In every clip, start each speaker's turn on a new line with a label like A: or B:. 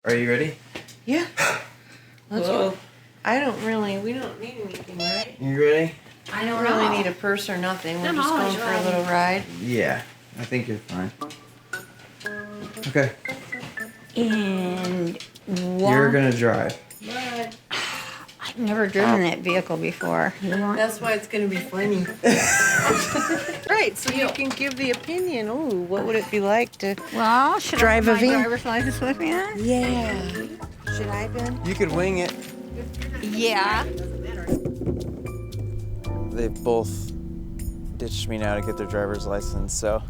A: Are you ready?
B: Yeah. Let's go. We don't need anything, right?
A: You ready?
B: I don't really need a purse or nothing. We're just going for a little ride.
A: Yeah, I think you're fine. Okay.
C: And
A: You're gonna drive.
B: But
C: I've never driven that vehicle before.
B: that's why it's going to be funny. Right, so you can give the opinion. Ooh, what would it be like to...
C: Well, should
B: Drive
C: I
B: a
C: have my
B: van?
C: driver's license with me then?
B: Yeah. Should I, Ben?
A: You could wing it.
C: Yeah.
A: They both ditched me now to get their driver's license, so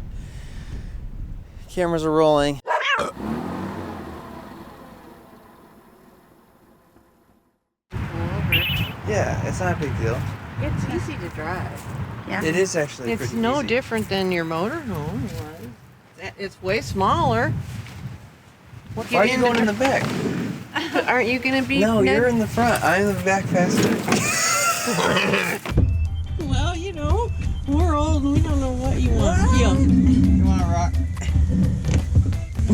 A: cameras are rolling. Yeah, it's not a big deal.
B: It's easy to drive.
C: Yeah.
A: It is actually
B: It's
A: pretty
B: no
A: easy.
B: different than your motorhome was. It's way smaller.
A: Why are you going in the back?
B: Aren't you going to be...
A: No, you're in the front. I'm in the back passenger.
B: Well, you know, we're old and we don't know what you want. Yeah.
A: You want to rock?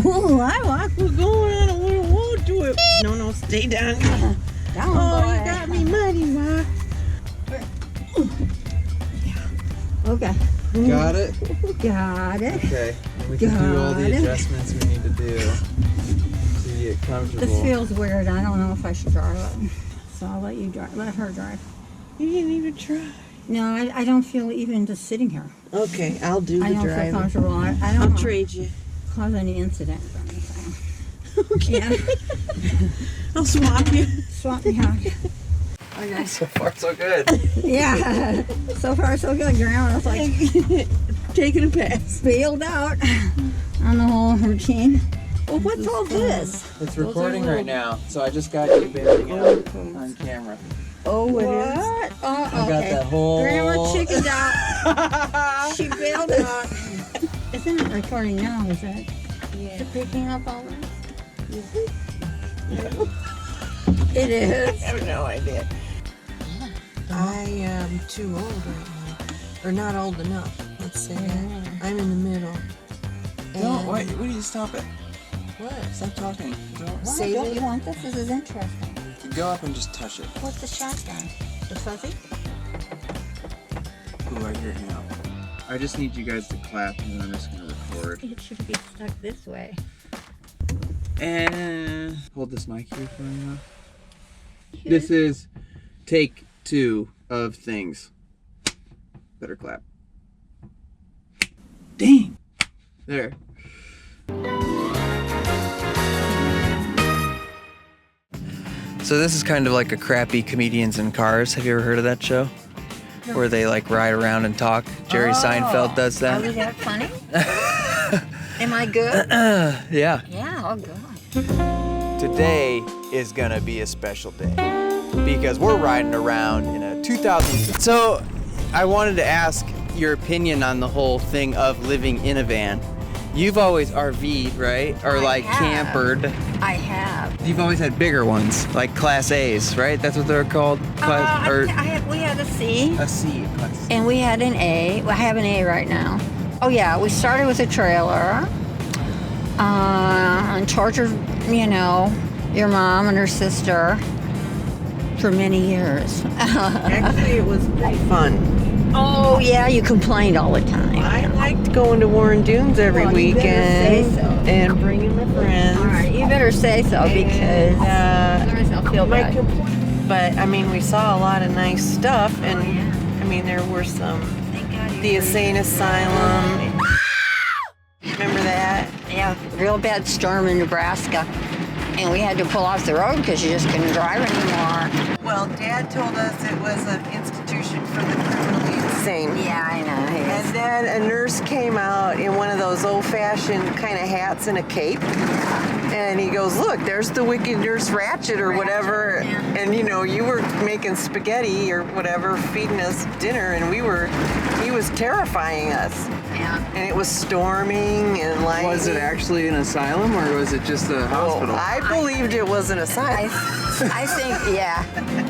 B: Oh, I like we're going on and we won't do it. No, stay down.
C: Down,
B: Oh,
C: boy.
B: you got me muddy, Ma.
C: Okay.
A: Got it?
C: Got it.
A: Okay. And we can do all the
C: Got it.
A: adjustments we need to do to get comfortable.
C: This feels weird. I don't know if I should drive it. So I'll let you drive. Let her drive.
B: You didn't even try.
C: No, I don't feel even just sitting here.
B: Okay, I'll do
C: I
B: the
C: don't feel
B: driving.
C: comfortable. I don't
B: I'll
C: want to
B: trade you.
C: cause any incident or anything.
B: Okay.
C: Yeah.
B: I'll swap you.
C: Swap me out.
B: Okay.
A: So far, so good.
C: Yeah. So far, so good. Grandma's like
B: Taking a pass.
C: bailed out on the whole routine. Well, what's all this?
A: It's recording right now, so I just got you bailing out on camera.
B: Oh, it is?
C: What? Oh,
A: I got
C: okay.
A: that whole...
C: Grandma chickened out. She bailed out. Isn't it recording now? Is it?
B: Yeah.
C: Is it picking up all this? It is.
B: I have no idea. I am too old right now. Or not old enough, let's say that. I'm in the middle.
A: Don't,
B: And-
A: wait, what do you stop it?
B: What?
A: Stop talking. Don't.
C: Why
B: Save
C: don't
B: it.
C: you want this? This is interesting.
A: Go up and just touch it.
C: What's the shotgun? The fuzzy?
A: Ooh, I hear him. I just need you guys to clap and then I'm just going to record.
C: It should be stuck this way.
A: And hold this mic here for me now. This is take 2 of things. Better clap. Dang. There. So this is kind of like a crappy Comedians in Cars. Have you ever heard of that show? Where they like ride around and talk. Jerry Seinfeld does
C: Are we
A: that.
C: that funny? Am I good?
A: Yeah.
C: Yeah, oh good.
A: Today is gonna be a special day because we're riding around in a 2000. So I wanted to ask your opinion on the whole thing of living in a van. You've always RV'd, right? Or
C: I
A: like
C: have.
A: campered.
C: I have.
A: You've always had bigger ones, like Class A's, right? That's what they're called?
C: We had a C,
A: a C. Class.
C: and we had an A. Well, I have an A right now. Oh yeah, we started with a trailer. And tortured, your mom and her sister for many years.
B: Actually, it was pretty fun.
C: Oh yeah, you complained all the time.
B: I liked going to Warren Dunes every
C: Well, you better say
B: weekend
C: so.
B: and bringing my friends.
C: All right, you better say so because
B: And,
C: I feel
B: my
C: bad.
B: but I mean, we saw a lot of nice stuff, and
C: yeah.
B: I mean, there were some.
C: Thank God you
B: The insane asylum. Remember that?
C: Yeah, real bad storm in Nebraska. And we had to pull off the road because you just couldn't drive anymore.
B: Well, Dad told us it was an institution for the criminally insane.
C: Yeah, I know.
B: And then a nurse came out in one of those old-fashioned kind of hats and a cape. And he goes, look, there's the wicked nurse Ratchet or whatever.
C: Yeah.
B: And you were making spaghetti or whatever, feeding us dinner, and he was terrifying us.
C: Yeah.
B: And it was storming and lightning.
A: Was it actually an asylum or was it just a hospital?
B: I believed it was an asylum.
C: I think, yeah.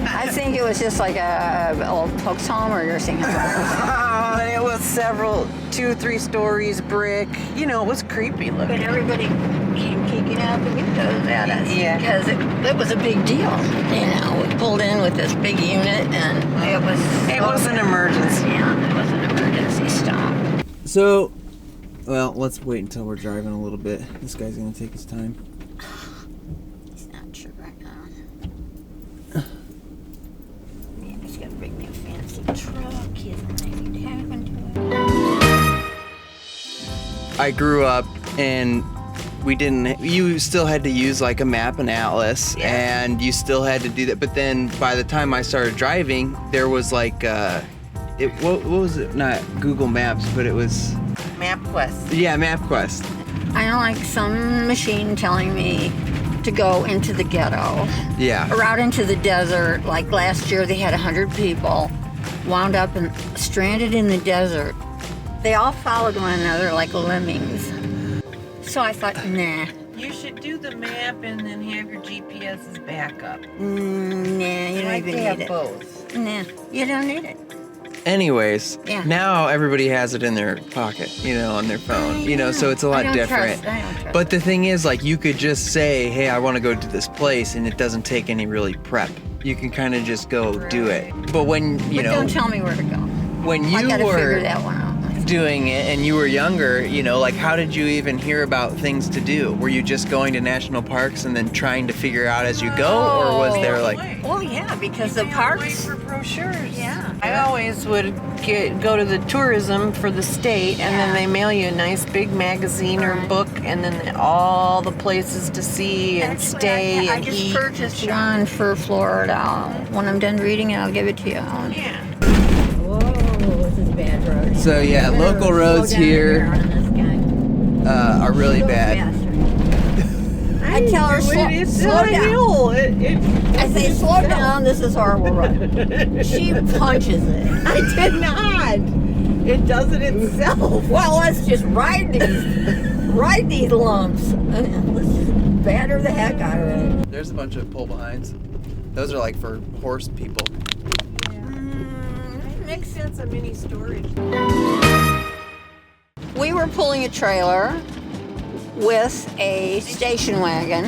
C: I think it was just like a old folks home or nursing home.
B: It was several, 2 or 3 stories, brick. You know, it was creepy
C: But
B: looking.
C: everybody came peeking out the windows at us.
B: Yeah.
C: Because it was a big deal. You know, we pulled in with this big unit and
B: It was an emergency.
C: Yeah, it was an emergency stop.
A: So, well, let's wait until we're driving a little bit. This guy's gonna take his time.
C: It's not true right now. Yeah, he's got a big new fancy truck. He has anything to happen to it.
A: I grew up and you still had to use like a map and atlas, and you still had to do that. But then by the time I started driving, there was like, what was it? Not Google Maps, but it was...
B: MapQuest.
A: Yeah, MapQuest.
C: I don't like some machine telling me to go into the ghetto.
A: Yeah.
C: Or out into the desert. Like last year, they had 100 people wound up and stranded in the desert. They all followed one another like lemmings. So I thought, nah.
B: You should do the map and then have your GPS as backup.
C: Nah, you don't even need it.
B: both.
C: Nah, you don't need it.
A: Anyways,
C: Yeah.
A: now everybody has it in their pocket, you know, on their phone, you know, so it's a lot different.
C: I don't trust
A: But the thing is, like, you could just say, hey, I want to go to this place, and it doesn't take any really prep. You can kind of just go do it. But when, you know,
C: don't tell me where to go.
A: when
C: I
A: you
C: gotta figure
A: were
C: that one out.
A: doing it and you were younger, you know, like, how did you even hear about things to do? Were you just going to national parks and then trying to figure out as you go, or was there like...
C: Well, yeah, because the parks.
B: for brochures.
C: Yeah.
B: I always would go to the tourism for the state, and then they mail you a nice big magazine or book, and then all the places to see and stay
C: I
B: and
C: just
B: eat.
C: purchased one for Florida. When I'm done reading it, I'll give it to you.
B: Yeah.
C: Whoa, this is bad road.
A: So yeah, local roads here are really bad.
C: I tell her, slow down. I say, slow down, this is horrible road. She punches it.
B: I did not. It does it itself.
C: Well, let's just ride these lumps. Let's just batter the heck out of it.
A: There's a bunch of pull-behinds. Those are like for horse people.
B: It makes sense, a mini storage.
C: We were pulling a trailer with a station wagon,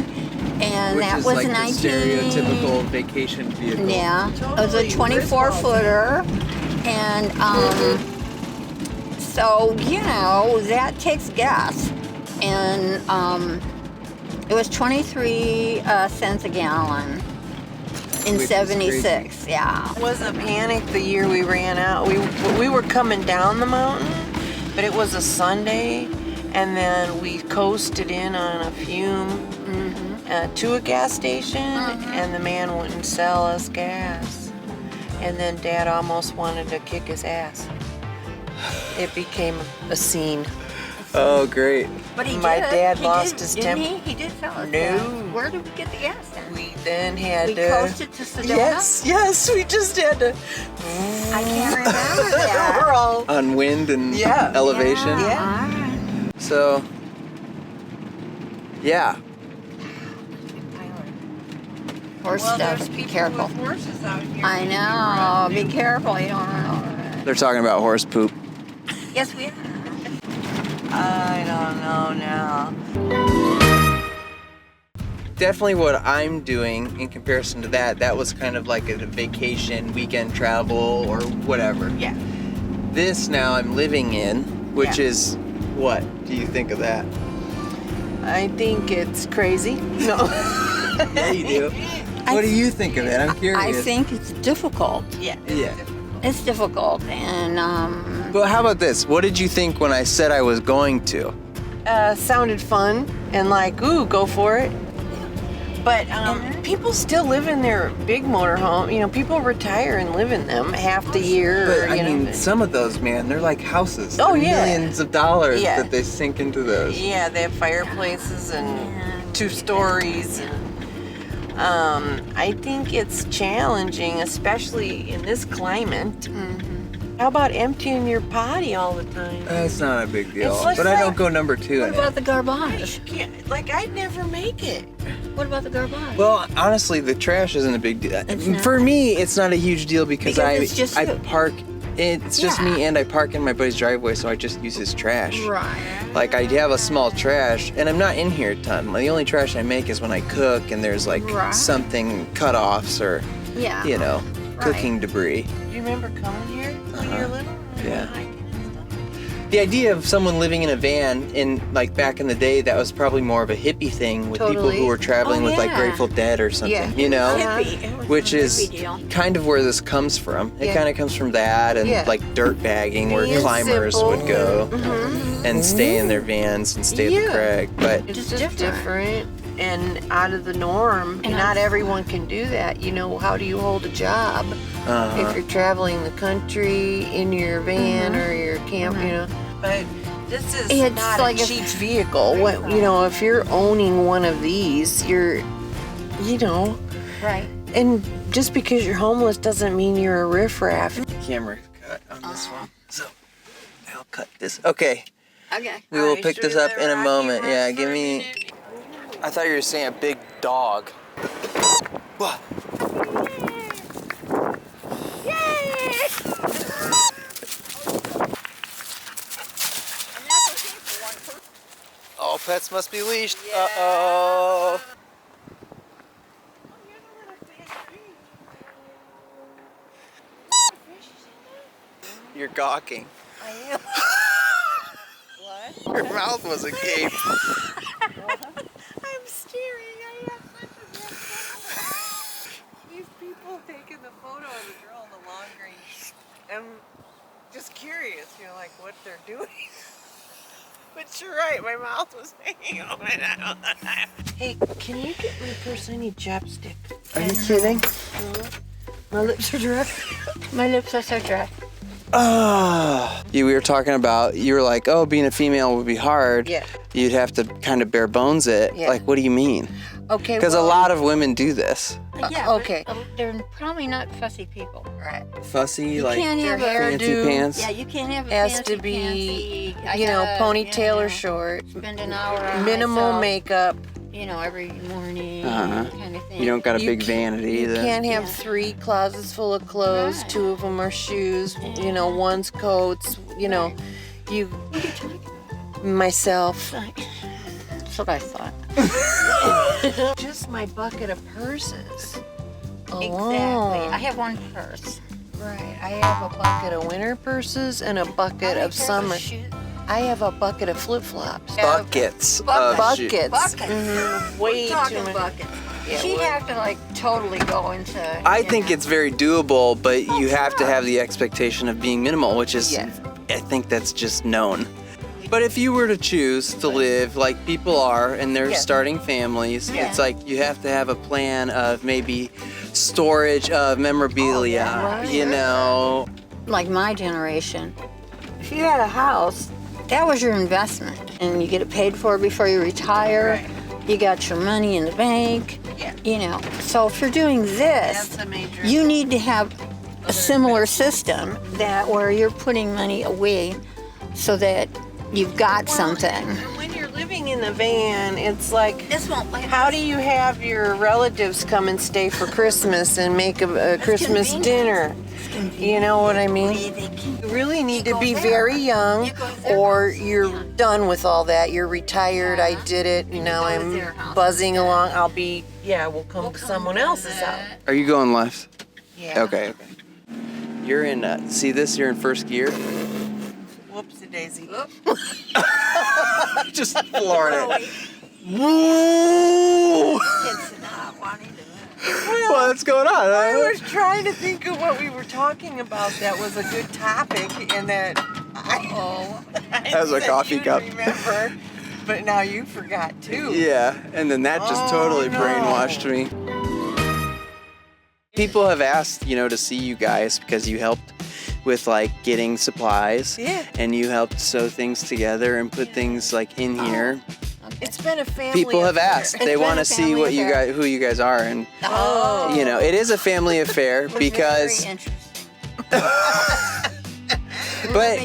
C: and
A: Which
C: that
A: is
C: was
A: like
C: 19.
A: the stereotypical vacation vehicle.
C: Yeah, it was a
B: Totally.
C: 24-footer, and so you know that takes gas, and it was 23 cents a gallon in
A: Which is
C: '76.
A: crazy.
C: Yeah.
B: It was a panic the year we ran out. We were coming down the mountain, but it was a Sunday, and then we coasted in on a fume to a gas station, and the man wouldn't sell us gas. And then Dad almost wanted to kick his ass. It became a scene.
A: Oh, great.
C: But he
B: My
C: did.
B: dad
C: He
B: lost
C: did,
B: his
C: didn't
B: temper.
C: He did sell us
B: No.
C: gas. Where did we get the gas then?
B: We then had
C: We
B: to...
C: coasted to Sedona?
B: Yes, we just had to...
C: I can't remember that.
B: We're all...
A: On wind and
B: Yeah.
A: elevation.
B: Yeah.
C: All right.
A: So, yeah.
C: Horse stuff. Be careful.
B: horses out here.
C: I know. Be careful. You don't run over it.
A: They're talking about horse poop.
C: Yes, we are.
B: I don't know now.
A: Definitely what I'm doing in comparison to that was kind of like a vacation, weekend travel, or whatever.
B: Yeah.
A: This now I'm living in, which
B: Yeah.
A: is, what do you think of that?
B: I think it's crazy. No.
A: Yeah, you do. What do you think of it? I'm curious.
C: I think it's difficult.
B: Yeah.
A: Yeah.
C: It's difficult, and
A: But how about this? What did you think when I said I was going to?
B: Sounded fun and like, ooh, go for it. But people still live in their big motorhome. You know, people retire and live in them half the year.
A: But
B: or,
A: I
B: you
A: mean,
B: know,
A: some of those, man, they're like houses.
B: Oh,
A: They're
B: yeah.
A: Millions of dollars
B: Yeah.
A: that they sink into those.
B: yeah, they have fireplaces and 2 stories. I think it's challenging, especially in this climate. How about emptying your potty all the time?
A: That's not a big deal.
B: It's like
A: But I
B: that.
A: don't go number 2
C: What
A: in
C: about
A: it.
C: the garbage?
B: You can't, like, I'd never make it.
C: What about the garbage?
A: Well, honestly, the trash isn't a big deal.
C: It's not?
A: For me, it's not a huge deal because
C: It's just
A: I
C: you.
A: park. It's just
C: Yeah.
A: me, and I park in my buddy's driveway, so I just use his trash.
C: Right.
A: Like, I have a small trash, and I'm not in here a ton. The only trash I make is when I cook and there's like
C: Right.
A: something cut-offs or,
C: Yeah.
A: you know,
C: Right.
A: cooking debris.
B: Do you remember coming here when you were little?
A: Yeah.
B: Hiking and stuff?
A: The idea of someone living in a van in like back in the day, that was probably more of a hippie thing with people
B: Totally.
A: who were traveling
C: Oh,
A: with like
C: yeah.
A: Grateful Dead or something,
B: Yeah.
A: you know?
C: Hippie. It was
A: Which
C: a
A: is
C: hippie deal.
A: kind of where this comes from. It
B: Yeah.
A: kind of comes from that and
B: Yeah.
A: like dirt bagging where
B: Being
A: climbers
B: simple.
A: would go
B: Mhm.
A: and stay in their vans and stay at
B: Yeah.
A: the crag. But
B: It's
C: Just
B: just
C: different.
B: different and out of the norm.
C: And
B: Not
C: I'm-
B: everyone can do that. You know, how do you hold a job if you're traveling the country in your van or your camp, you know? But this is
C: It's
B: not
C: like
B: a
C: if-
B: cheap vehicle. What, you know, if you're owning one of these, you're, you know,
C: Right.
B: and just because you're homeless doesn't mean you're a riffraff.
A: camera cut on this one. So I'll cut this. Okay,
C: Okay.
A: we will pick this up in a moment. Yeah, give me. I thought you were saying a big dog. What? Oh, pets must be leashed. Uh-oh. You're gawking.
B: I am. What?
A: Your mouth was agape.
B: I'm staring. I have such a bad camera. These people taking the photo of the girl in the long range. I'm just curious, you know, like what they're doing. But you're right, my mouth was hanging open. Hey, can you get my purse? I need chapstick.
A: Are you kidding?
B: My lips are dry.
C: My lips are so dry.
A: We were talking about, you were like, oh, being a female would be hard.
B: Yeah.
A: You'd have to kind of bare bones it.
B: Yeah.
A: Like, what do you mean?
B: Okay.
A: Because a lot of women do this.
C: Yeah.
B: okay.
C: But they're probably not fussy people.
B: Right.
A: Fussy,
C: You
A: like
C: can't have
B: their
C: a
A: fancy
B: hairdo.
A: pants.
C: Yeah, you can't have a
B: Has
C: fancy
B: to be,
C: fancy,
B: you know, ponytail
C: you
B: or
C: know,
B: short.
C: Spend an hour on
B: Minimal
C: myself,
B: makeup.
C: you know, every morning
A: Uh-huh.
C: kind of thing.
A: You don't got a
B: You
A: big vanity
B: You
A: either.
B: can't have
C: Yeah.
B: 3 closets full of clothes.
C: Right.
B: 2 of them are shoes. You know, one's coats. You know, you,
C: What are you talking about?
B: myself.
C: That's what I thought.
B: Just my bucket of purses.
C: Exactly.
B: alone.
C: I have one purse.
B: Right. I have a bucket of winter purses and a bucket
C: How many
B: of
C: pairs
B: summer.
C: shoes?
B: I have a bucket of flip flops.
A: Buckets.
C: Buckets.
A: Of shoes.
B: Buckets.
C: Buckets.
B: Mhm. Way too
C: Talking
B: many.
C: buckets.
B: Yeah,
C: She'd
B: well-
C: have to like totally go into.
A: I
C: you
A: think
C: know.
A: it's very doable, but you have to have the expectation of being minimal, which is,
B: Yeah.
A: I think that's just known. But if you were to choose to live like people are and they're
B: Yeah.
A: starting families,
C: Yeah.
A: it's like you have to have a plan of maybe storage of memorabilia,
B: right.
A: you know.
C: like my generation. If you had a house, that was your investment, and you get it paid for before you retire. You got your money in the bank.
B: Yeah.
C: You know. So if you're doing this,
B: That's a major.
C: you need to have a similar system that where you're putting money away, so that you've got something.
B: And when you're living in the van, it's like,
C: This won't.
B: how do you have your relatives come and stay for Christmas and make a Christmas
C: convenient.
B: dinner? You know what I mean? You really need to be very young, or you're done with all that. You're retired. I did it.
C: you
B: Now
C: go to
B: I'm
C: their house
B: buzzing
C: instead.
B: along. I'll be. Yeah, we'll come to someone else's house.
A: Are you going left?
B: Yeah.
A: Okay, okay. You're in, see this? You're in first gear.
B: Whoopsie daisy.
A: Just flooring it. Woo!
C: It's not wanting to.
A: What's going on?
B: I was trying to think of what we were talking about that was a good topic, and that
A: That was a coffee
B: you'd
A: cup.
B: Remember, but now you forgot too.
A: Yeah, and then that just totally
B: no.
A: brainwashed me. People have asked, you know, to see you guys because you helped with like getting supplies.
B: Yeah.
A: And you helped sew things together and put things like in here.
B: It's been a family.
A: People have
B: affair.
A: asked. They
C: been
A: want
C: a
A: to see
C: family
A: what you
C: affair.
A: guys, who you guys are, and
B: Oh.
A: you know, it is a family affair because
C: Very interesting.
A: But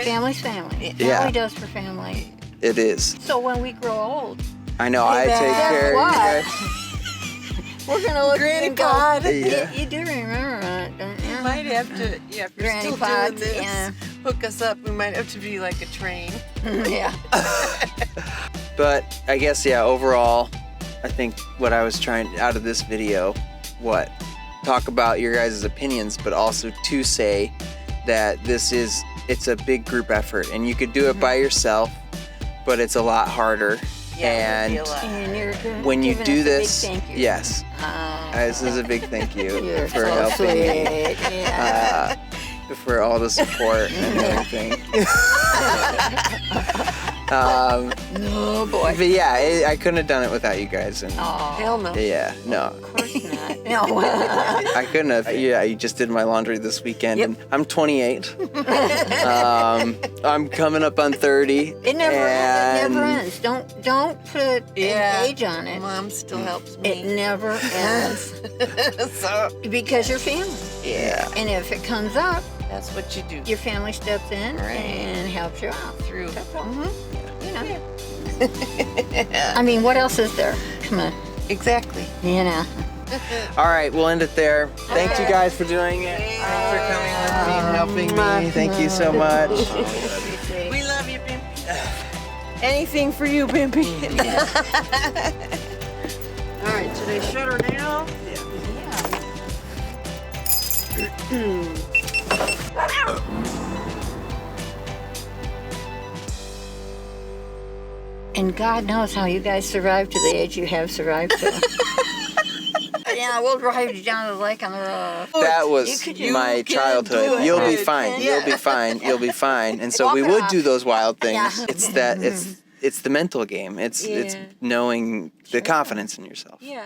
C: Family's family.
A: Yeah.
C: Family does for family.
A: it is.
C: So when we grow old,
A: I know. I take care of you guys.
C: we're gonna look
B: Granny
C: and go,
B: Pod.
A: Yeah.
C: You do remember it, don't you?
B: We might have to, if you're
C: Granny
B: still
C: Pod,
B: doing this,
C: yeah.
B: hook us up. We might have to be like a train.
C: Yeah.
A: But I guess, yeah, overall, I think what I was trying out of this video, talk about your guys' opinions, but also to say that it's a big group effort, and you could do it by yourself, but it's a lot harder.
B: Yeah, it would be
A: And
B: a lot.
C: And you're
A: when you
C: giving
A: do
C: us a big
A: this,
C: thank you.
A: yes,
C: Oh,
A: this is a big thank you
C: you're
A: for
C: so
A: helping me.
C: sweet. Yeah.
A: For all the support and everything.
C: Oh boy.
A: But yeah, I couldn't have done it without you guys. And
C: Oh,
B: Hell no.
A: yeah, no,
C: of course not. No.
A: I couldn't have. Yeah, you just did my laundry this weekend,
C: Yep.
A: and I'm 28. I'm coming up on 30.
C: It never ends. It
A: and
C: never ends. Don't put
B: Yeah.
C: an age on it.
B: Mom still helps
C: It
B: me.
C: never ends.
B: So,
C: Because you're family.
A: Yeah.
C: And if it comes up,
B: that's what you do.
C: your family steps in
B: Right.
C: and helps you out.
B: Through.
C: That's all.
B: Mhm.
C: You know. I mean, what else is there? Come on.
B: Exactly.
C: You know.
A: All right, we'll end it there. Thank you guys for doing it.
B: Thanks for coming with me and helping
A: Me. Thank you so much.
B: We love you, Bimpy. Anything for you, Bimpy. All right, so they shut her down.
C: And God knows how you guys survived to the age you have survived to. Yeah, we'll drive you down to the lake on the road.
A: That was
C: You
A: my
B: can
A: childhood.
B: do it.
A: You'll be
B: Right.
A: fine.
B: Yeah.
A: You'll be fine. You'll be fine. And so
C: Walk
A: we
C: it
A: would
C: off.
A: do those wild things.
C: Yeah.
A: It's the mental game. It's
B: Yeah.
A: knowing the confidence in yourself.
B: Yeah.